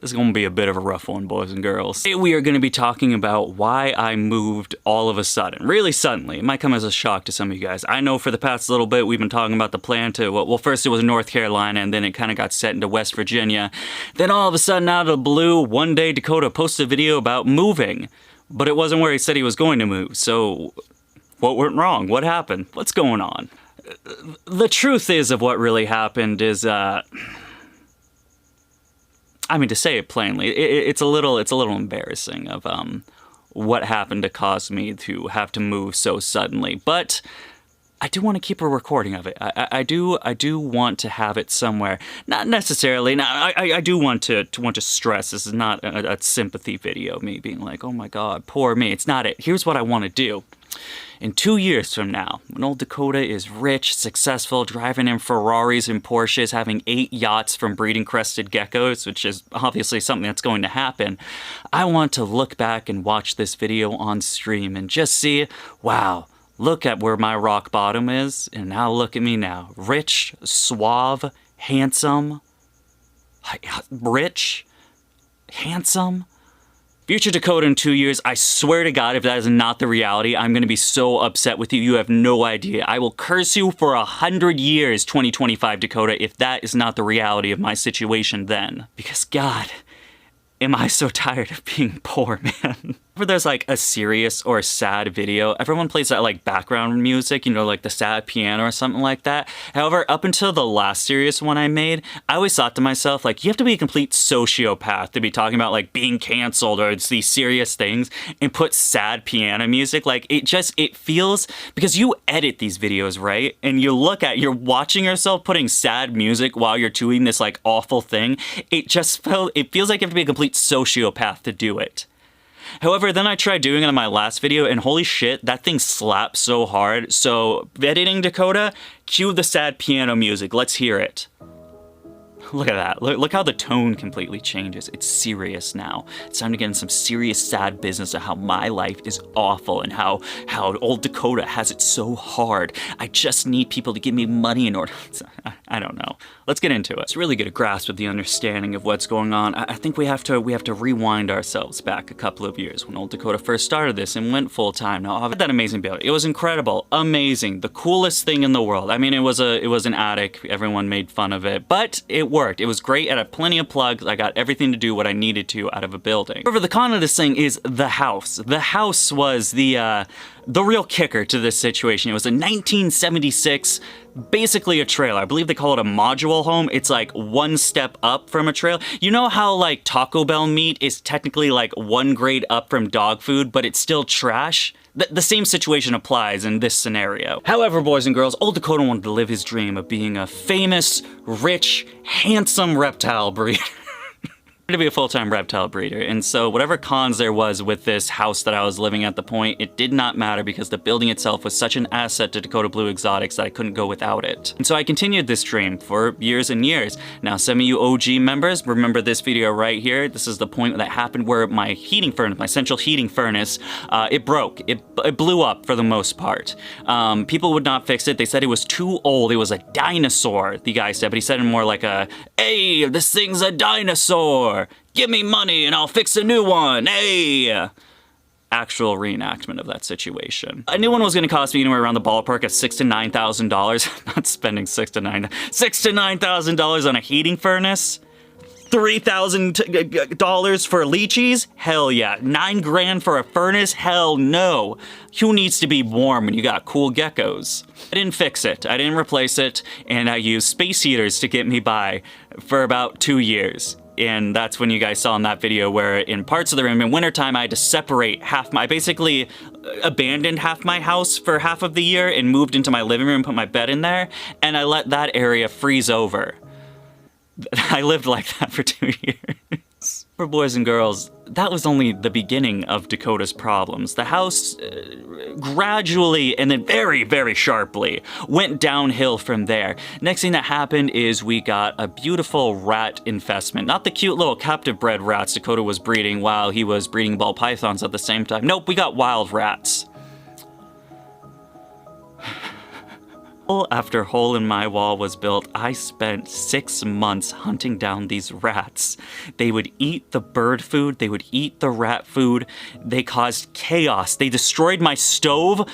This is going to be a bit of a rough one, boys and girls. Today we are going to be talking about why I moved all of a sudden. Really suddenly. It might come as a shock to some of you guys. I know for the past little bit we've been talking about the plan to, well, first it was North Carolina, and then it kind of got set into West Virginia. Then all of a sudden, out of the blue, one day Dakota posted a video about moving. But it wasn't where he said he was going to move. So what went wrong? What happened? What's going on? The truth is of what really happened is, I mean, to say it plainly, it's a little embarrassing of what happened to cause me to have to move so suddenly. But I do want to keep a recording of it. I do want to have it somewhere. Not necessarily. Now, I do want to stress this is not a sympathy video. Me being like, oh my God, poor me. It's not it. Here's what I want to do. In 2 years from now, when old Dakota is rich, successful, driving in Ferraris and Porsches, having 8 yachts from breeding crested geckos, which is obviously something that's going to happen, I want to look back and watch this video on stream and just see, wow, look at where my rock bottom is, and now look at me now. Rich, suave, handsome, rich, handsome. Future Dakota in 2 years, I swear to God, if that is not the reality, I'm going to be so upset with you. You have no idea. I will curse you for 100 years, 2025 Dakota, if that is not the reality of my situation then. Because God, am I so tired of being poor, man. Whenever there's like a serious or a sad video, everyone plays that like background music, you know, like the sad piano or something like that. However, up until the last serious one I made, I always thought to myself, like, you have to be a complete sociopath to be talking about like being canceled or it's these serious things and put sad piano music. Like it feels, because you edit these videos, right? And you're watching yourself putting sad music while you're doing this like awful thing. It feels like you have to be a complete sociopath to do it. However, then I tried doing it on my last video, and holy shit, that thing slaps so hard. So, editing Dakota, cue the sad piano music. Let's hear it. Look at that. Look how the tone completely changes. It's serious now. It's time to get in some serious sad business of how my life is awful and how old Dakota has it so hard. I just need people to give me money in order. I don't know. Let's get into it. To really get a grasp of the understanding of what's going on, I think we have to rewind ourselves back a couple of years when old Dakota first started this and went full time. Now, I had that amazing build. It was incredible, amazing, the coolest thing in the world. I mean, it was an attic. Everyone made fun of it, but it worked. It was great. It had plenty of plugs. I got everything to do what I needed to out of a building. However, the con of this thing is the house. The house was the real kicker to this situation. It was a 1976, basically a trailer. I believe they call it a module home. It's like one step up from a trailer. You know how like Taco Bell meat is technically like one grade up from dog food, but it's still trash? The same situation applies in this scenario. However, boys and girls, old Dakota wanted to live his dream of being a famous, rich, handsome reptile breeder. To be a full-time reptile breeder, and so whatever cons there was with this house that I was living at the point, it did not matter because the building itself was such an asset to Dakota Blue Exotics that I couldn't go without it. And so I continued this dream for years and years. Now, some of you OG members remember this video right here. This is the point that happened where my heating furnace, my central heating furnace, it broke. It blew up for the most part. People would not fix it. They said it was too old. It was a dinosaur, the guy said, but he said it more like a, hey, this thing's a dinosaur. Give me money and I'll fix a new one, hey! Actual reenactment of that situation. A new one was going to cost me anywhere around the ballpark of $6,000 to $9,000. I'm not spending $6,000 to $9,000 on a heating furnace. $3,000 for lychees? Hell yeah. $9 grand for a furnace? Hell no. Who needs to be warm when you got cool geckos? I didn't fix it. I didn't replace it, and I used space heaters to get me by for about 2 years. And that's when you guys saw in that video where in parts of the room in wintertime I had to separate I basically abandoned half my house for half of the year and moved into my living room, put my bed in there, and I let that area freeze over. I lived like that for 2 years. For boys and girls, that was only the beginning of Dakota's problems. The house gradually and then very, very sharply went downhill from there. Next thing that happened is we got a beautiful rat infestment. Not the cute little captive bred rats Dakota was breeding while he was breeding ball pythons at the same time. Nope, we got wild rats. After hole in my wall was built, I spent 6 months hunting down these rats. They would eat the bird food, they would eat the rat food, they caused chaos, they destroyed my stove.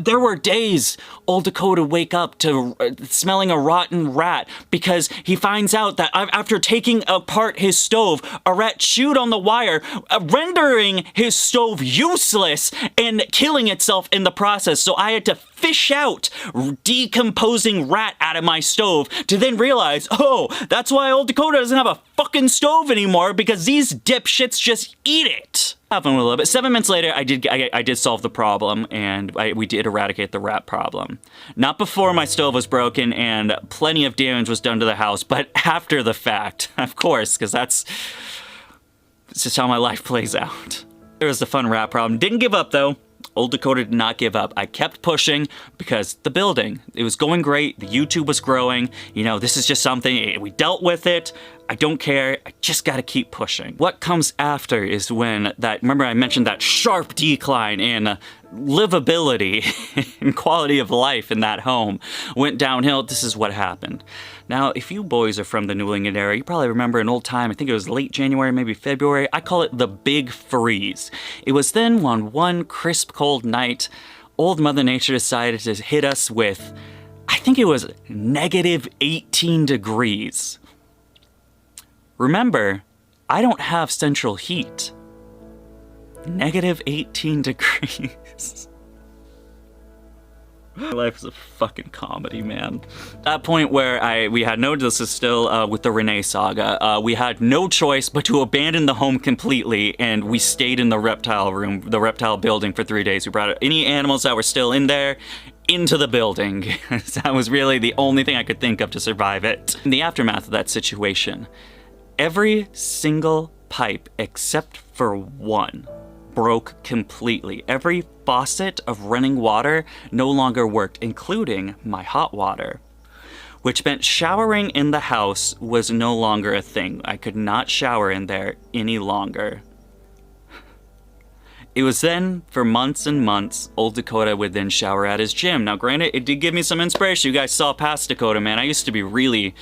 There were days old Dakota would wake up to smelling a rotten rat because he finds out that after taking apart his stove, a rat chewed on the wire, rendering his stove useless and killing itself in the process. So I had to fish out decomposing rat out of my stove to then realize, oh, that's why old Dakota doesn't have a fucking stove anymore, because these dipshits just eat it. Happened a little bit. 7 minutes later, I did solve the problem, and we did eradicate the rat problem. Not before my stove was broken and plenty of damage was done to the house, but after the fact, of course, because that's just how my life plays out. There was the fun rat problem. Didn't give up though. Old Dakota did not give up. I kept pushing because the building, it was going great. The YouTube was growing. You know, this is just something, we dealt with it. I don't care. I just gotta keep pushing. What comes after is when remember I mentioned that sharp decline in livability and quality of life in that home went downhill. This is what happened. Now, if you boys are from the New England area, you probably remember an old time, I think it was late January, maybe February. I call it the Big Freeze. It was then on one crisp cold night, old Mother Nature decided to hit us with, I think it was negative 18 degrees. Remember, I don't have central heat. Negative 18 degrees. My life is a fucking comedy, man. That point where we had no, this is still with the Renee saga, we had no choice but to abandon the home completely, and we stayed in the reptile room, the reptile building for 3 days. We brought any animals that were still in there into the building. That was really the only thing I could think of to survive it. In the aftermath of that situation, every single pipe except for one broke completely. Every faucet of running water no longer worked, including my hot water, which meant showering in the house was no longer a thing. I could not shower in there any longer. It was then, for months and months, old Dakota would then shower at his gym. Now, granted, it did give me some inspiration. You guys saw past Dakota, man. I used to be really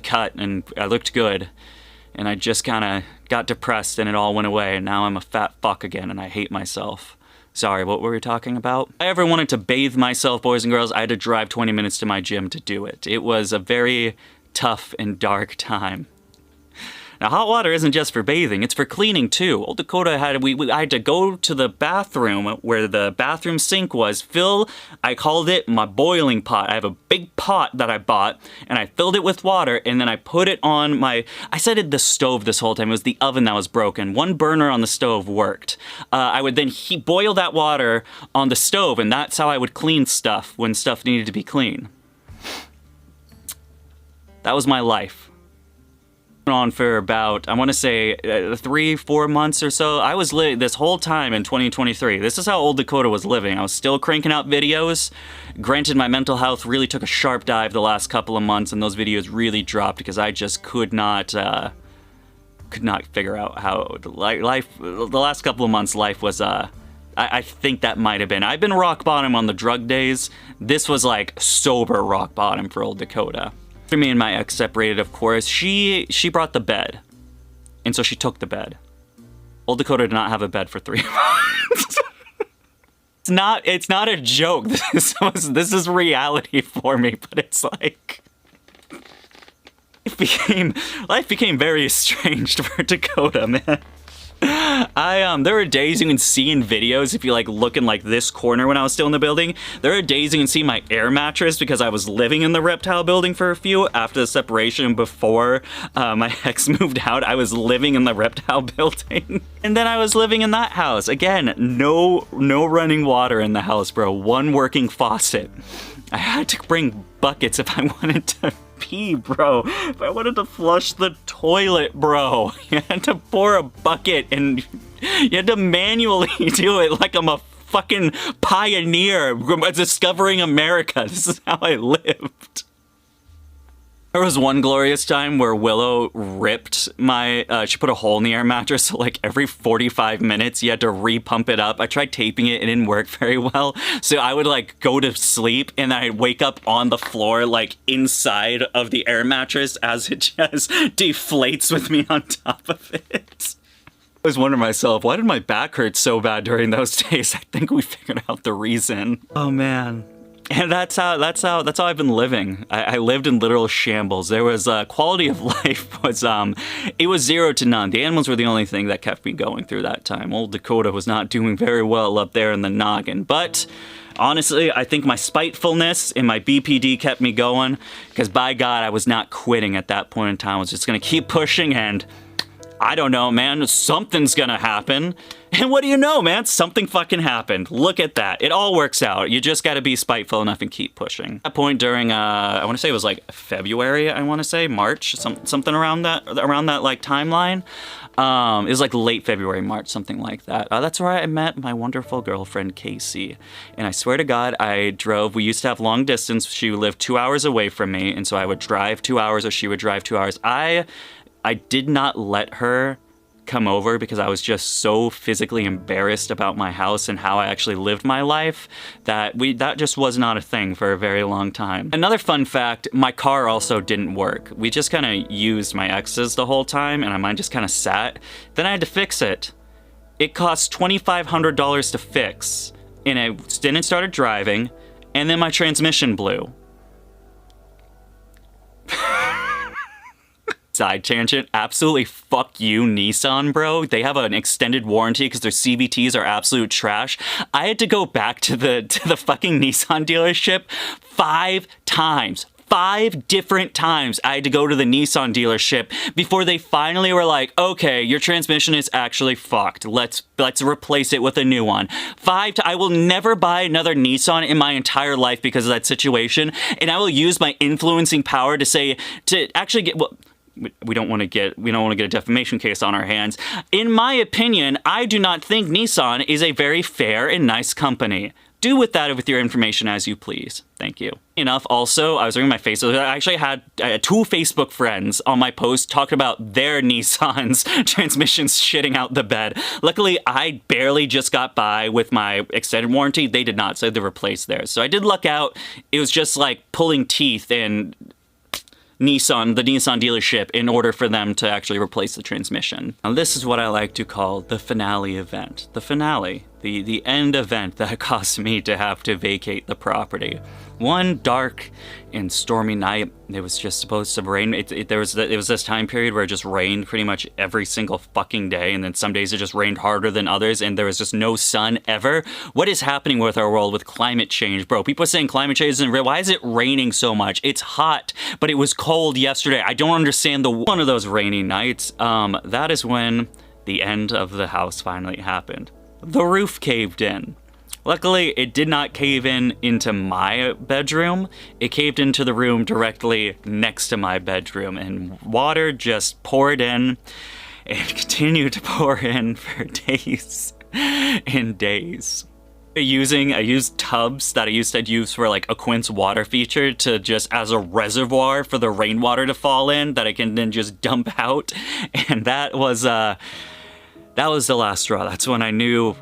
cut, and I looked good. And I just kind of got depressed and it all went away, and now I'm a fat fuck again and I hate myself. Sorry, what were we talking about? If I ever wanted to bathe myself, boys and girls, I had to drive 20 minutes to my gym to do it. It was a very tough and dark time. Now, hot water isn't just for bathing, it's for cleaning too. Old Dakota I had to go to the bathroom where the bathroom sink was, I called it my boiling pot. I have a big pot that I bought, and I filled it with water, and then I put it on I said the stove this whole time. It was the oven that was broken. One burner on the stove worked. I would then boil that water on the stove, and that's how I would clean stuff when stuff needed to be clean. That was my life. On for about, I want to say 3-4 months or so. I was this whole time in 2023. This is how old Dakota was living. I was still cranking out videos. Granted, my mental health really took a sharp dive the last couple of months, and those videos really dropped because I just could not figure out how life. The last couple of months, life was I think that might have been. I've been rock bottom on the drug days. This was like sober rock bottom for old Dakota. After me and my ex separated, of course, she brought the bed. And so she took the bed. Old Dakota did not have a bed for 3 months. It's not a joke. This is reality for me, but it's like life became very estranged for Dakota, man. There were days you can see in videos, if you look in this corner when I was still in the building, there are days you can see my air mattress because I was living in the reptile building for a few after the separation. Before my ex moved out, I was living in the reptile building. And then I was living in that house. Again, no running water in the house, bro. One working faucet. I had to bring buckets if I wanted to pee, bro. If I wanted to flush the toilet, bro, you had to pour a bucket and you had to manually do it like I'm a fucking pioneer discovering America. This is how I lived. There was one glorious time where Willow ripped she put a hole in the air mattress, so like every 45 minutes you had to re-pump it up. I tried taping it, it didn't work very well. So I would like go to sleep and then I'd wake up on the floor, like inside of the air mattress as it just deflates with me on top of it. I was wondering myself, why did my back hurt so bad during those days? I think we figured out the reason. Oh man. And that's how I've been living. I lived in literal shambles. There was quality of life was it was 0 to none. The animals were the only thing that kept me going through that time. Old Dakota was not doing very well up there in the noggin. But honestly, I think my spitefulness and my BPD kept me going, because by God, I was not quitting at that point in time. I was just gonna keep pushing, and I don't know, man, something's gonna happen. And what do you know, man? Something fucking happened. Look at that. It all works out. You just gotta be spiteful enough and keep pushing. At that point during, I wanna say it was like February, March, something around that like timeline. It was like late February, March, something like that. That's where I met my wonderful girlfriend, Casey. And I swear to God, we used to have long distance. She lived 2 hours away from me, and so I would drive 2 hours or she would drive 2 hours. I did not let her come over because I was just so physically embarrassed about my house and how I actually lived my life that just was not a thing for a very long time. Another fun fact, my car also didn't work. We just kind of used my exes the whole time and mine just kind of sat. Then I had to fix it. It cost $2,500 to fix, and I didn't start driving, and then my transmission blew. Side tangent, absolutely fuck you, Nissan, bro. They have an extended warranty because their CVTs are absolute trash. I had to go back to the fucking Nissan dealership 5 times. 5 different times I had to go to the Nissan dealership before they finally were like, okay, your transmission is actually fucked. Let's replace it with a new one. I will never buy another Nissan in my entire life because of that situation, and I will use my influencing power to actually get, well, we don't want to get a defamation case on our hands. In my opinion, I do not think Nissan is a very fair and nice company. Do with your information as you please. Thank you. Enough. Also, I was reading my Facebook. I actually had 2 Facebook friends on my post talking about their Nissan's transmissions shitting out the bed. Luckily, I barely just got by with my extended warranty. They did not, so I had to replace theirs. So I did luck out. It was just like pulling teeth and the Nissan dealership in order for them to actually replace the transmission. Now this is what I like to call the finale event. The finale, the end event that caused me to have to vacate the property. One dark and stormy night, it was just supposed to rain. It was this time period where it just rained pretty much every single fucking day, and then some days it just rained harder than others, and there was just no sun ever. What is happening with our world with climate change, bro? People are saying climate change isn't real. Why is it raining so much? It's hot, but it was cold yesterday. I don't understand one of those rainy nights. That is when the end of the house finally happened. The roof caved in. Luckily, it did not cave into my bedroom. It caved into the room directly next to my bedroom, and water just poured in and continued to pour in for days and days. I used tubs that I used to use for like a Quince water feature to just as a reservoir for the rainwater to fall in that I can then just dump out, and that was the last straw. That's when I knew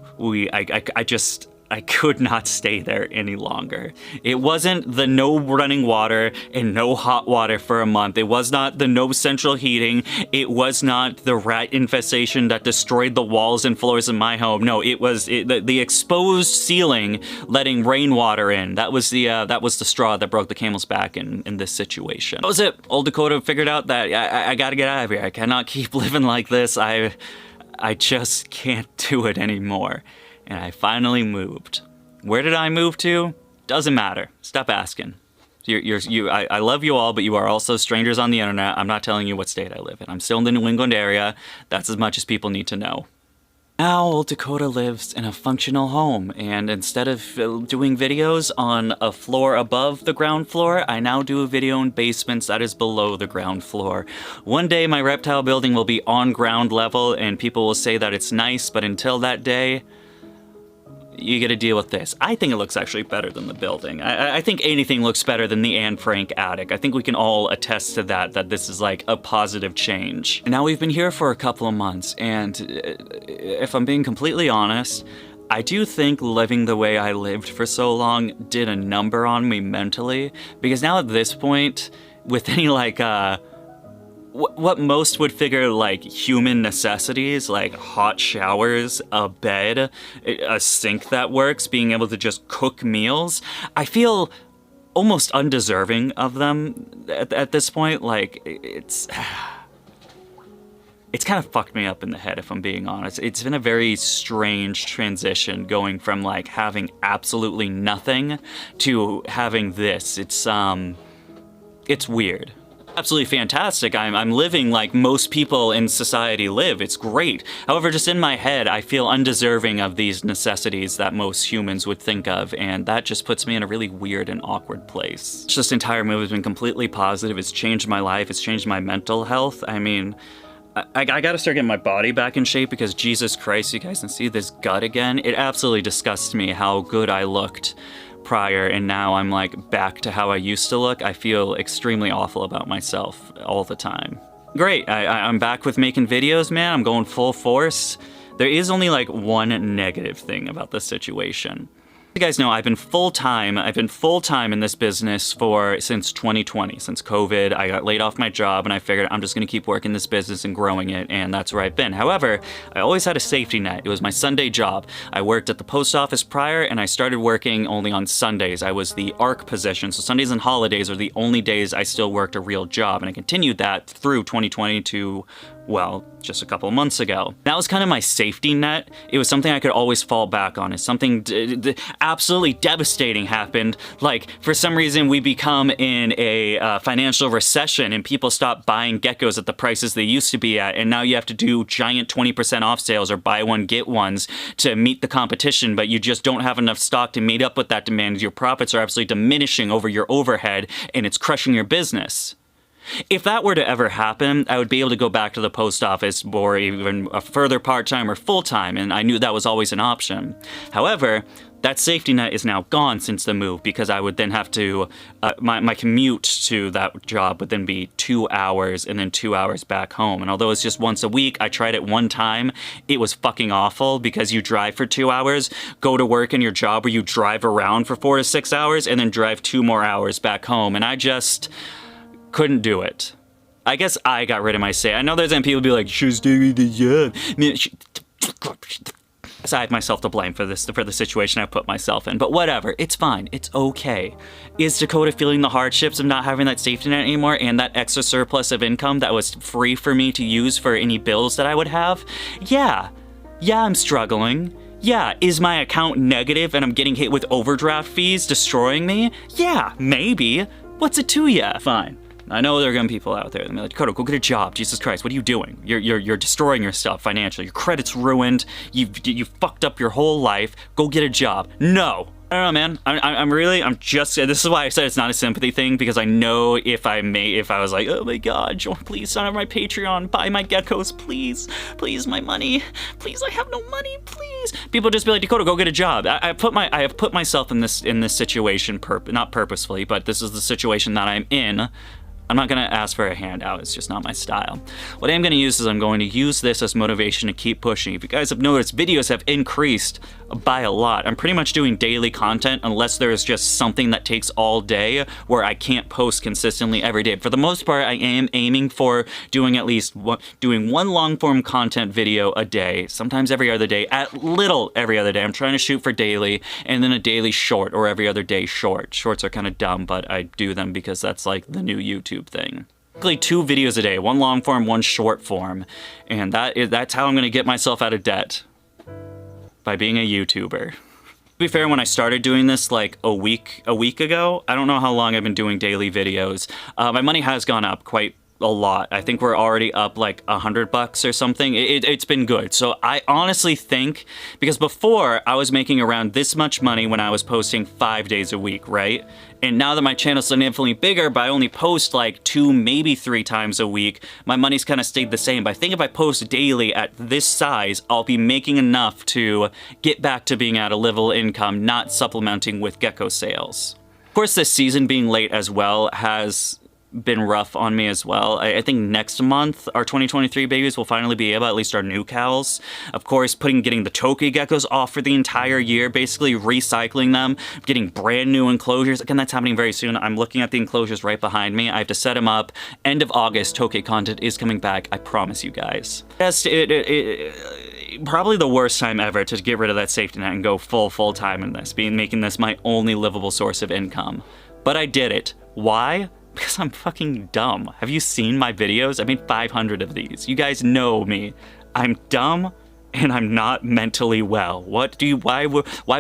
I could not stay there any longer. It wasn't the no running water and no hot water for a month. It was not the no central heating. It was not the rat infestation that destroyed the walls and floors of my home. No, it was the exposed ceiling letting rainwater in. That was the straw that broke the camel's back in this situation. That was it. Old Dakota figured out that I gotta get out of here. I cannot keep living like this. I just can't do it anymore. And I finally moved. Where did I move to? Doesn't matter. Stop asking. I love you all, but you are also strangers on the internet. I'm not telling you what state I live in. I'm still in the New England area. That's as much as people need to know. Now, old Dakota lives in a functional home, and instead of doing videos on a floor above the ground floor, I now do a video in basements that is below the ground floor. One day, my reptile building will be on ground level, and people will say that it's nice, but until that day, you gotta deal with this. I think it looks actually better than the building. I think anything looks better than the Anne Frank attic. I think we can all attest to that this is like a positive change. Now we've been here for a couple of months, and if I'm being completely honest, I do think living the way I lived for so long did a number on me mentally, because now at this point, with any like, what most would figure like human necessities, like hot showers, a bed, a sink that works, being able to just cook meals, I feel almost undeserving of them at this point. Like, it's kind of fucked me up in the head, if I'm being honest. It's been a very strange transition going from like having absolutely nothing to having this. It's weird. Absolutely fantastic. I'm living like most people in society live. It's great. However, just in my head, I feel undeserving of these necessities that most humans would think of, and that just puts me in a really weird and awkward place. This entire move has been completely positive. It's changed my life. It's changed my mental health. I mean, I gotta start getting my body back in shape, because Jesus Christ, you guys can see this gut again. It absolutely disgusts me how good I looked prior, and now I'm like back to how I used to look. I feel extremely awful about myself all the time. Great, I'm back with making videos, man. I'm going full force. There is only like one negative thing about this situation. You guys know I've been full-time in this business since 2020, since COVID. I got laid off my job, and I figured I'm just gonna keep working this business and growing it, and that's where I've been. However, I always had a safety net. It was my Sunday job. I worked at the post office prior, and I started working only on Sundays. I was the ARC position, so Sundays and holidays are the only days I still worked a real job, and I continued that through 2020 to, well, just a couple of months ago. That was kind of my safety net. It was something I could always fall back on. If something absolutely devastating happened, like for some reason we become in a financial recession and people stop buying geckos at the prices they used to be at, and now you have to do giant 20% off sales or buy one get ones to meet the competition, but you just don't have enough stock to meet up with that demand. Your profits are absolutely diminishing over your overhead, and it's crushing your business. If that were to ever happen, I would be able to go back to the post office for even a further part-time or full-time, and I knew that was always an option. However, that safety net is now gone since the move, because I would then have to, my commute to that job would then be 2 hours and then 2 hours back home. And although it's just once a week, I tried it one time. It was fucking awful, because you drive for 2 hours, go to work in your job where you drive around for 4 to 6 hours, and then drive 2 more hours back home. And I just couldn't do it. I guess I got rid of my say. I know there's people be like, "Should stay with the job." I have myself to blame for the situation I put myself in, but whatever, it's fine, it's okay. Is Dakota feeling the hardships of not having that safety net anymore and that extra surplus of income that was free for me to use for any bills that I would have? Yeah, I'm struggling. Yeah, is my account negative and I'm getting hit with overdraft fees destroying me? Yeah, maybe. What's it to ya? Fine. I know there are gonna be people out there that be like, "Dakota, go get a job. Jesus Christ, what are you doing? You're destroying yourself financially. Your credit's ruined. You fucked up your whole life. Go get a job." No. I don't know, man. I'm just, this is why I said it's not a sympathy thing, because I know if I was like, "Oh my God, Joe, please sign up my Patreon, buy my geckos, please, my money, please, I have no money, please." People just be like, "Dakota, go get a job." I have put myself in this situation, not purposefully, but this is the situation that I'm in. I'm not gonna ask for a handout, it's just not my style. What I am gonna use is I'm going to use this as motivation to keep pushing. If you guys have noticed, videos have increased by a lot. I'm pretty much doing daily content unless there is just something that takes all day where I can't post consistently every day. For the most part, I am aiming for doing at least one long form content video a day, sometimes every other day, every other day. I'm trying to shoot for daily, and then a daily short or every other day short. Shorts are kind of dumb, but I do them because that's like the new YouTube thing. Basically 2 videos a day, one long form, one short form, and that's how I'm gonna get myself out of debt. By being a YouTuber. To be fair, when I started doing this like a week ago, I don't know how long I've been doing daily videos. My money has gone up quite a lot. I think we're already up like $100 or something. It's been good. So I honestly think, because before I was making around this much money when I was posting 5 days a week, right? And now that my channel's significantly bigger, but I only post like 2, maybe 3 times a week, my money's kind of stayed the same. But I think if I post daily at this size, I'll be making enough to get back to being at a livable income, not supplementing with gecko sales. Of course, this season being late as well has been rough on me as well. I think next month, our 2023 babies will finally be able, at least our new cows. Of course, getting the tokay geckos off for the entire year, basically recycling them, getting brand new enclosures. Again, that's happening very soon. I'm looking at the enclosures right behind me. I have to set them up. End of August, tokay content is coming back. I promise you guys. Yes, probably the worst time ever to get rid of that safety net and go full time in this, making this my only livable source of income. But I did it. Why? Because I'm fucking dumb. Have you seen my videos? I made 500 of these. You guys know me. I'm dumb and I'm not mentally well. Why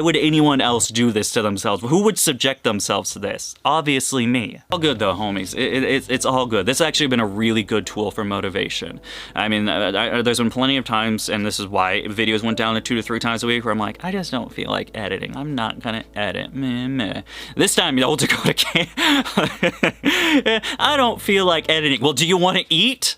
would anyone else do this to themselves? Who would subject themselves to this? Obviously me. All good though, homies. It's all good. This has actually been a really good tool for motivation. I mean, there's been plenty of times, and this is why videos went down to 2 to 3 times a week, where I'm like, I just don't feel like editing. I'm not gonna edit. Meh. This time, Old Dakota can't. I don't feel like editing. Well, do you want to eat?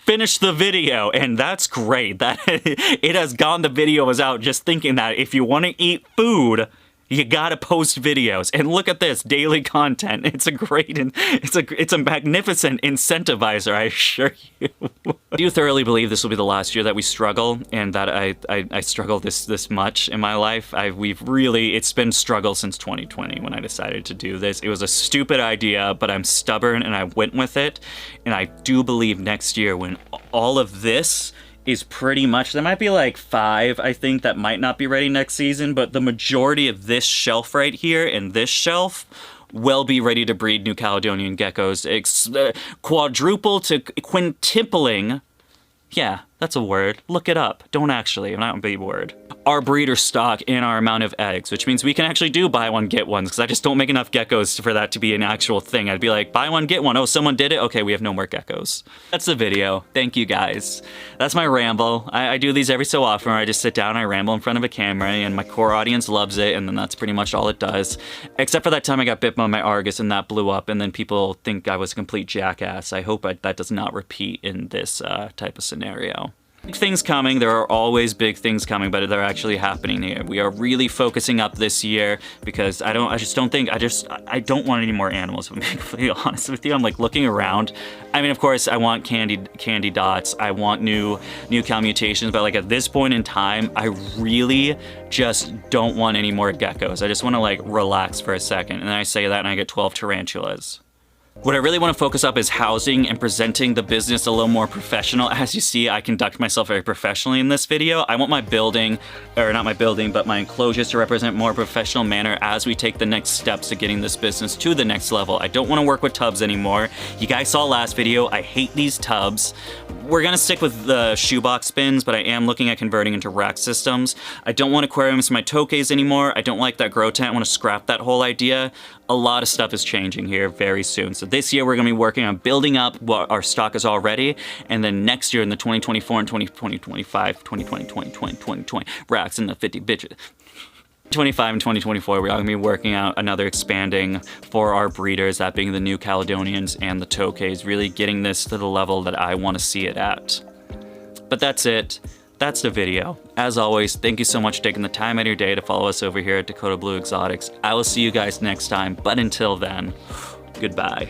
Finish the video, and that's great. That it has gone, the video is out, just thinking that if you want to eat food, you gotta post videos. And look at this, daily content. It's a great, it's a magnificent incentivizer, I assure you. I do thoroughly believe this will be the last year that we struggle, and that I struggle this much in my life. It's been struggle since 2020 when I decided to do this. It was a stupid idea, but I'm stubborn and I went with it. And I do believe next year, when all of this is pretty much, there might be like 5, I think, that might not be ready next season, but the majority of this shelf right here and this shelf will be ready to breed New Caledonian geckos. Quadruple to quintupling. Yeah, that's a word. Look it up. Don't actually, not a big word. Our breeder stock and our amount of eggs, which means we can actually do buy one, get ones, because I just don't make enough geckos for that to be an actual thing. I'd be like, buy one, get one. Oh, someone did it? Okay, we have no more geckos. That's the video. Thank you, guys. That's my ramble. I do these every so often, where I just sit down, I ramble in front of a camera, and my core audience loves it, and then that's pretty much all it does. Except for that time I got bit by my Argus, and that blew up, and then people think I was a complete jackass. I hope that does not repeat in this type of scenario. Big things coming. There are always big things coming, but they're actually happening here. We are really focusing up this year, because I don't want any more animals, if I'm being completely honest with you. I'm like looking around. I mean, of course, I want candy dots. I want new cow mutations, but like at this point in time, I really just don't want any more geckos. I just want to like relax for a second. And then I say that and I get 12 tarantulas. What I really want to focus up is housing and presenting the business a little more professional. As you see, I conduct myself very professionally in this video. I want my building, or not my building, but my enclosures to represent more professional manner as we take the next steps to getting this business to the next level. I don't want to work with tubs anymore. You guys saw last video, I hate these tubs. We're gonna stick with the shoebox bins, but I am looking at converting into rack systems. I don't want aquariums for my tokays anymore. I don't like that grow tent. I want to scrap that whole idea. A lot of stuff is changing here very soon. So this year we're gonna be working on building up what our stock is already, and then next year in the 2024 and 2025, 2020 racks in the 50 bitches. 2025 and 2024, we're going to be working out another expanding for our breeders, that being the New Caledonians and the tokays, really getting this to the level that I want to see it at. But that's it. That's the video. As always, thank you so much for taking the time out of your day to follow us over here at Dakota Blue Exotics. I will see you guys next time, but until then, goodbye.